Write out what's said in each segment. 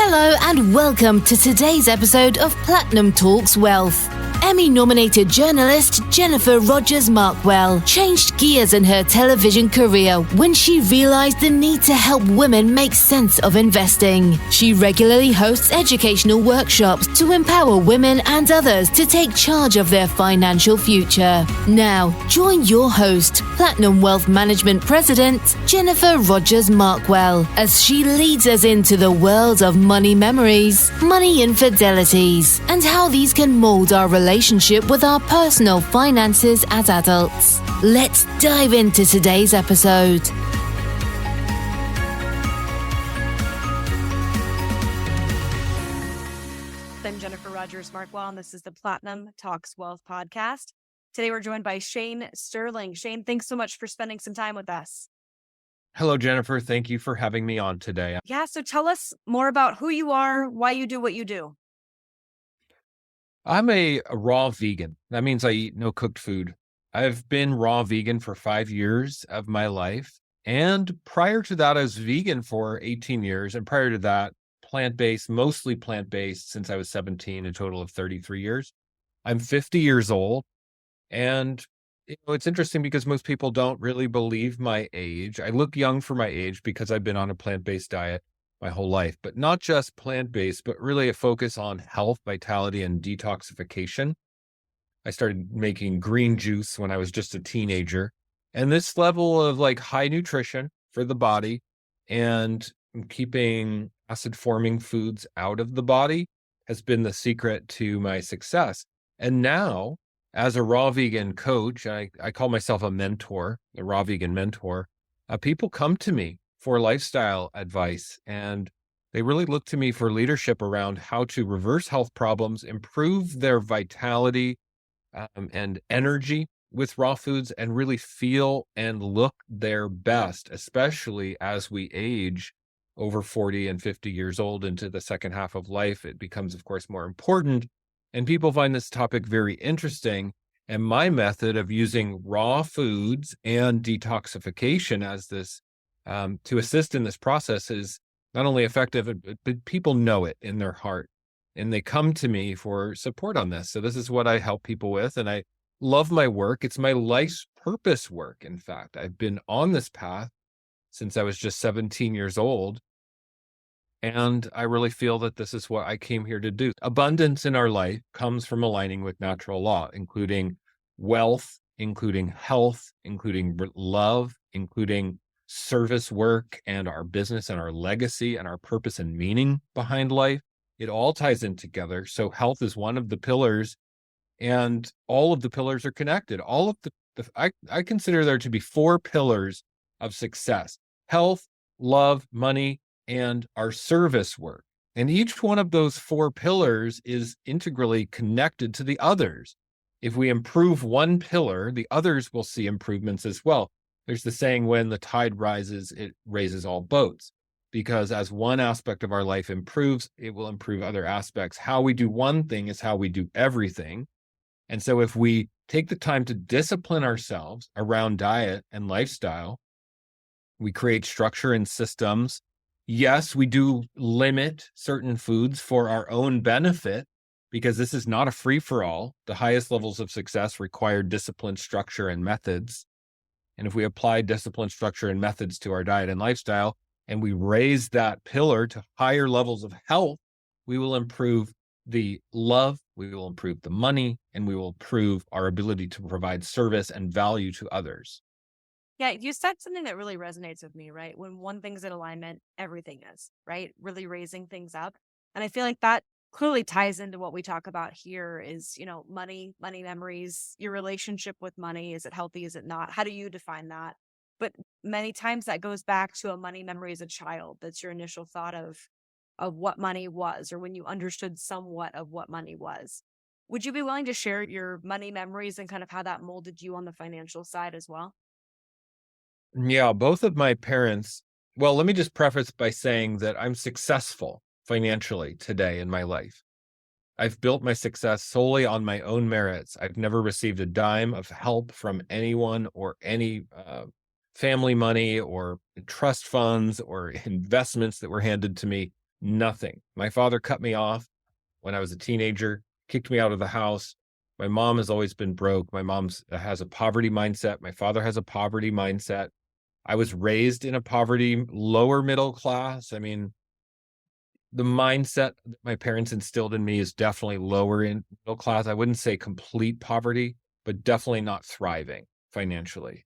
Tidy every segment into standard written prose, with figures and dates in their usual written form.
Hello and welcome to today's episode of Platinum Talks Wealth. Emmy-nominated journalist Jennifer Rogers Markwell changed gears in her television career when she realized the need to help women make sense of investing. She regularly hosts educational workshops to empower women and others to take charge of their financial future. Now, join your host, Platinum Wealth Management President Jennifer Rogers Markwell, as she leads us into the world of money memories, money infidelities, and how these can mold our relationship with our personal finances as adults. Let's dive into today's episode. I'm Jennifer Rogers Markwell, and this is the Platinum Talks Wealth podcast. Today we're joined by Shane Sterling. Shane, thanks so much for spending some time with us. Hello, Jennifer. Thank you for having me on today. Yeah, so tell us more about who you are, why you do what you do. I'm a raw vegan. That means I eat no cooked food. I've been raw vegan for 5 years of my life. And prior to that, I was vegan for 18 years. And prior to that, plant-based, mostly plant-based since I was 17, a total of 33 years. I'm 50 years old. And it's interesting because most people don't really believe my age. I look young for my age because I've been on a plant-based diet my whole life, but not just plant-based, but really a focus on health, vitality, and detoxification. I started making green juice when I was just a teenager. And this level of high nutrition for the body and keeping acid-forming foods out of the body has been the secret to my success. And now, as a raw vegan coach, I call myself a mentor, a raw vegan mentor, people come to me for lifestyle advice, and they really look to me for leadership around how to reverse health problems, improve their vitality and energy with raw foods, and really feel and look their best, especially as we age over 40 and 50 years old into the second half of life. It becomes, of course, more important, and people find this topic very interesting. And my method of using raw foods and detoxification as this to assist in this process is not only effective, but people know it in their heart, and they come to me for support on this. So this is what I help people with, and I love my work. It's my life's purpose work. In fact, I've been on this path since I was just 17 years old, and I really feel that this is what I came here to do. Abundance in our life comes from aligning with natural law, including wealth, including health, including love, including service work and our business and our legacy and our purpose and meaning behind life. It all ties in together. So health is one of the pillars, and all of the pillars are connected. All of I consider there to be 4 pillars of success: health, love, money, and our service work. And each one of those 4 pillars is integrally connected to the others. If we improve one pillar, the others will see improvements as well. There's the saying, when the tide rises, it raises all boats, because as one aspect of our life improves, it will improve other aspects. How we do one thing is how we do everything. And so if we take the time to discipline ourselves around diet and lifestyle, we create structure and systems. Yes, we do limit certain foods for our own benefit, because this is not a free-for-all. The highest levels of success require discipline, structure, and methods. And if we apply discipline, structure, and methods to our diet and lifestyle, and we raise that pillar to higher levels of health, we will improve the love, we will improve the money, and we will improve our ability to provide service and value to others. Yeah, you said something that really resonates with me, right? When one thing's in alignment, everything is, right? Really raising things up. And I feel like that clearly ties into what we talk about here is, money memories, your relationship with money. Is it healthy? Is it not? How do you define that? But many times that goes back to a money memory as a child. That's your initial thought of what money was, or when you understood somewhat of what money was. Would you be willing to share your money memories and kind of how that molded you on the financial side as well? Yeah, both of my parents. Well, let me just preface by saying that I'm successful financially today in my life. I've built my success solely on my own merits. I've never received a dime of help from anyone or any family money or trust funds or investments that were handed to me. Nothing. My father cut me off when I was a teenager, kicked me out of the house. My mom has always been broke. My mom has a poverty mindset. My father has a poverty mindset. I was raised in a poverty, lower middle class. I mean, the mindset that my parents instilled in me is definitely lower in middle class. I wouldn't say complete poverty, but definitely not thriving financially.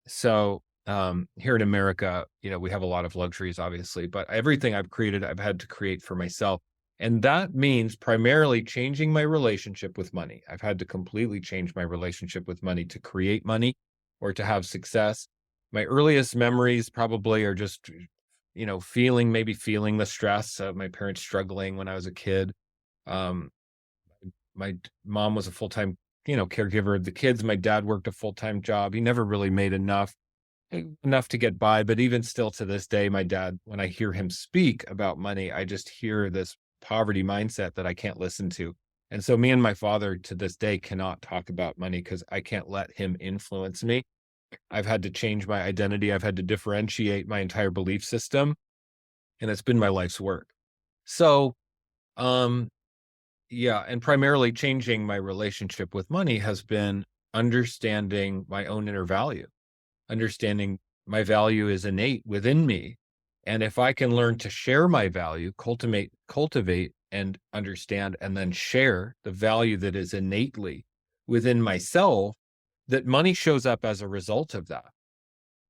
So here in America, we have a lot of luxuries, obviously, but everything I've created, I've had to create for myself. And that means primarily changing my relationship with money. I've had to completely change my relationship with money to create money or to have success. My earliest memories probably are just, feeling the stress of my parents struggling when I was a kid. Um, my mom was a full-time, caregiver of the kids. My dad worked a full-time job. He never really made enough to get by. But even still to this day, my dad, when I hear him speak about money, I just hear this poverty mindset that I can't listen to. And so me and my father to this day cannot talk about money because I can't let him influence me. I've had to change my identity. I've had to differentiate my entire belief system, and it's been my life's work. So, yeah, and primarily changing my relationship with money has been understanding my own inner value, understanding my value is innate within me. And if I can learn to share my value, cultivate and understand, and then share the value that is innately within myself, that money shows up as a result of that.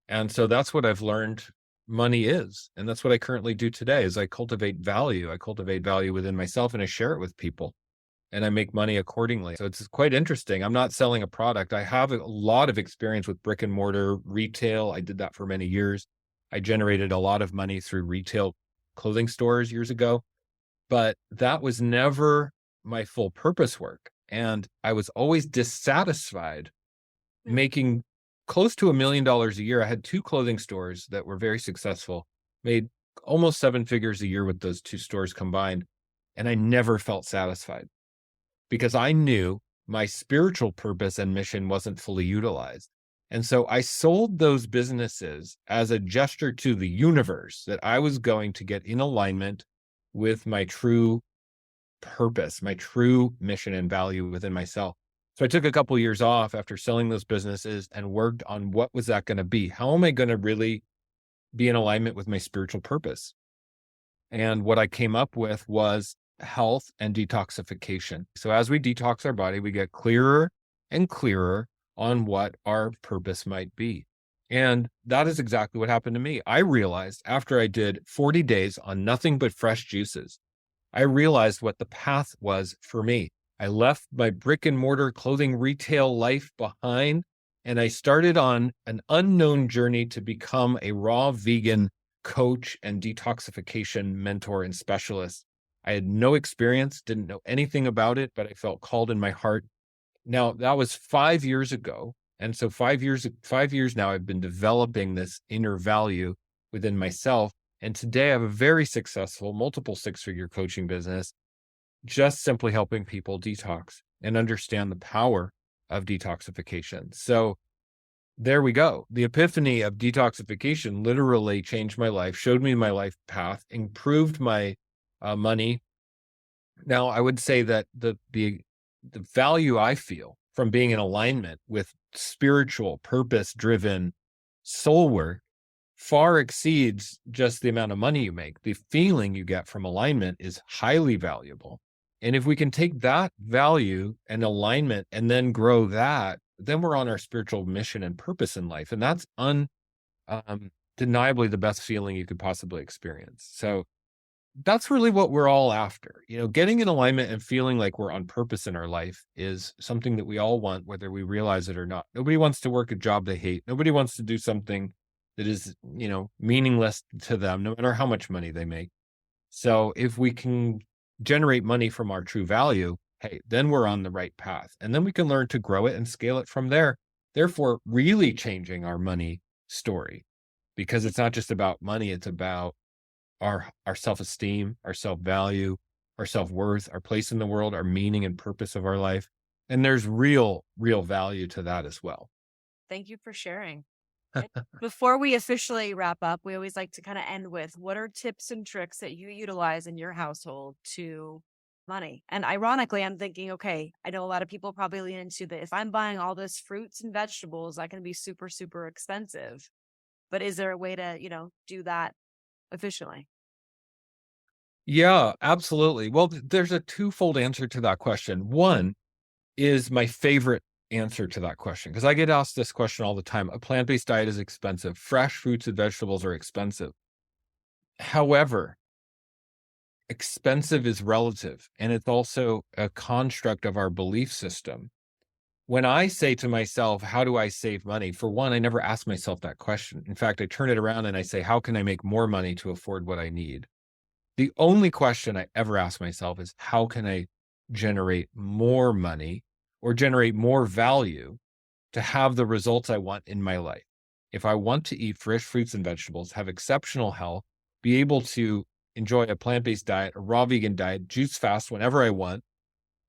And so that's what I've learned money is. And that's what I currently do today is I cultivate value. I cultivate value within myself and I share it with people and I make money accordingly. So it's quite interesting. I'm not selling a product. I have a lot of experience with brick and mortar retail. I did that for many years. I generated a lot of money through retail clothing stores years ago, but that was never my full purpose work. And I was always dissatisfied making close to $1 million a year. I had 2 clothing stores that were very successful, made almost 7 figures a year with those 2 stores combined. And I never felt satisfied because I knew my spiritual purpose and mission wasn't fully utilized. And so I sold those businesses as a gesture to the universe that I was going to get in alignment with my true purpose, my true mission and value within myself. So I took a couple of years off after selling those businesses and worked on what was that going to be? How am I going to really be in alignment with my spiritual purpose? And what I came up with was health and detoxification. So as we detox our body, we get clearer and clearer on what our purpose might be. And that is exactly what happened to me. I realized after I did 40 days on nothing but fresh juices, I realized what the path was for me. I left my brick and mortar clothing retail life behind, and I started on an unknown journey to become a raw vegan coach and detoxification mentor and specialist. I had no experience, didn't know anything about it, but I felt called in my heart. Now, that was 5 years ago. And so 5 years now, I've been developing this inner value within myself. And today I have a very successful multiple 6-figure coaching business, just simply helping people detox and understand the power of detoxification. So there we go. The epiphany of detoxification literally changed my life, showed me my life path, improved my money. Now, I would say that the value I feel from being in alignment with spiritual, purpose-driven soul work far exceeds just the amount of money you make. The feeling you get from alignment is highly valuable. And if we can take that value and alignment and then grow that, then we're on our spiritual mission and purpose in life. And that's undeniably the best feeling you could possibly experience. So that's really what we're all after. Getting in alignment and feeling like we're on purpose in our life is something that we all want, whether we realize it or not. Nobody wants to work a job they hate. Nobody wants to do something that is, meaningless to them, no matter how much money they make. So if we can generate money from our true value, hey, then we're on the right path. And then we can learn to grow it and scale it from there. Therefore, really changing our money story, because it's not just about money. It's about our self-esteem, our self-value, our self-worth, our place in the world, our meaning and purpose of our life. And there's real value to that as well. Thank you for sharing. Before we officially wrap up, we always like to kind of end with what are tips and tricks that you utilize in your household to money? And ironically, I'm thinking, okay, I know a lot of people probably lean into the if I'm buying all this fruits and vegetables, that can be super, super expensive. But is there a way to, do that efficiently? Yeah, absolutely. Well, there's a twofold answer to that question. One is my favorite answer to that question because I get asked this question all the time. A plant-based diet is expensive. Fresh fruits and vegetables are expensive. However, expensive is relative, and it's also a construct of our belief system. When I say to myself, how do I save money? For one, I never ask myself that question. In fact, I turn it around and I say, how can I make more money to afford what I need? The only question I ever ask myself is, how can I generate more money or generate more value to have the results I want in my life? If I want to eat fresh fruits and vegetables, have exceptional health, be able to enjoy a plant-based diet, a raw vegan diet, juice fast whenever I want,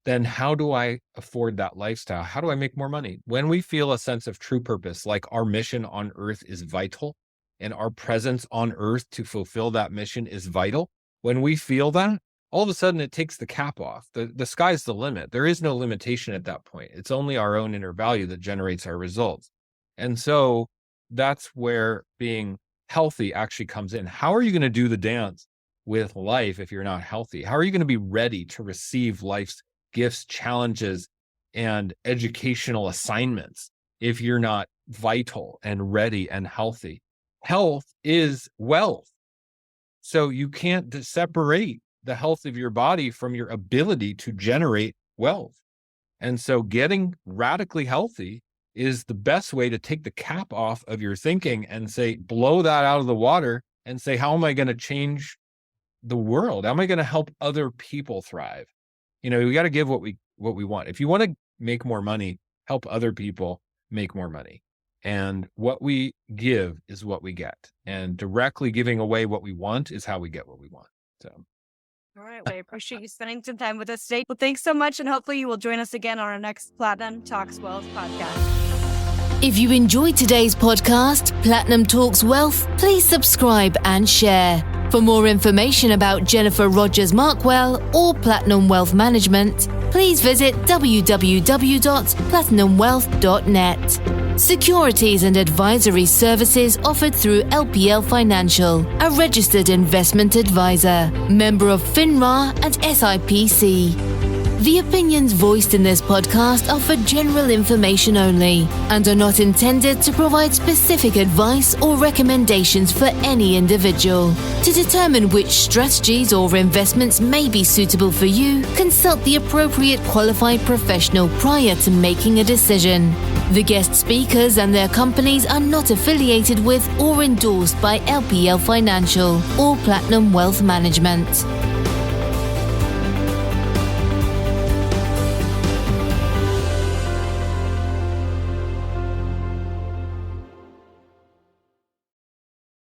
then how do I afford that lifestyle? How do I make more money? When we feel a sense of true purpose, like our mission on earth is vital and our presence on earth to fulfill that mission is vital, when we feel that, all of a sudden it takes the cap off. The sky's the limit. There is no limitation at that point. It's only our own inner value that generates our results. And so that's where being healthy actually comes in. How are you going to do the dance with life if you're not healthy? How are you going to be ready to receive life's gifts, challenges, and educational assignments if you're not vital and ready and healthy? Health is wealth. So you can't separate the health of your body from your ability to generate wealth. And so getting radically healthy is the best way to take the cap off of your thinking and say, blow that out of the water and say, how am I going to change the world? How am I going to help other people thrive? We got to give what we want. If you want to make more money, help other people make more money. And what we give is what we get. And directly giving away what we want is how we get what we want. So, all right. Well, I appreciate you spending some time with us today. Well, thanks so much. And hopefully you will join us again on our next Platinum Talks Wealth podcast. If you enjoyed today's podcast, Platinum Talks Wealth, please subscribe and share. For more information about Jennifer Rogers Markwell or Platinum Wealth Management, please visit www.platinumwealth.net. Securities and advisory services offered through LPL Financial, a registered investment advisor, member of FINRA and SIPC. The opinions voiced in this podcast are for general information only and are not intended to provide specific advice or recommendations for any individual. To determine which strategies or investments may be suitable for you, consult the appropriate qualified professional prior to making a decision. The guest speakers and their companies are not affiliated with or endorsed by LPL Financial or Platinum Wealth Management.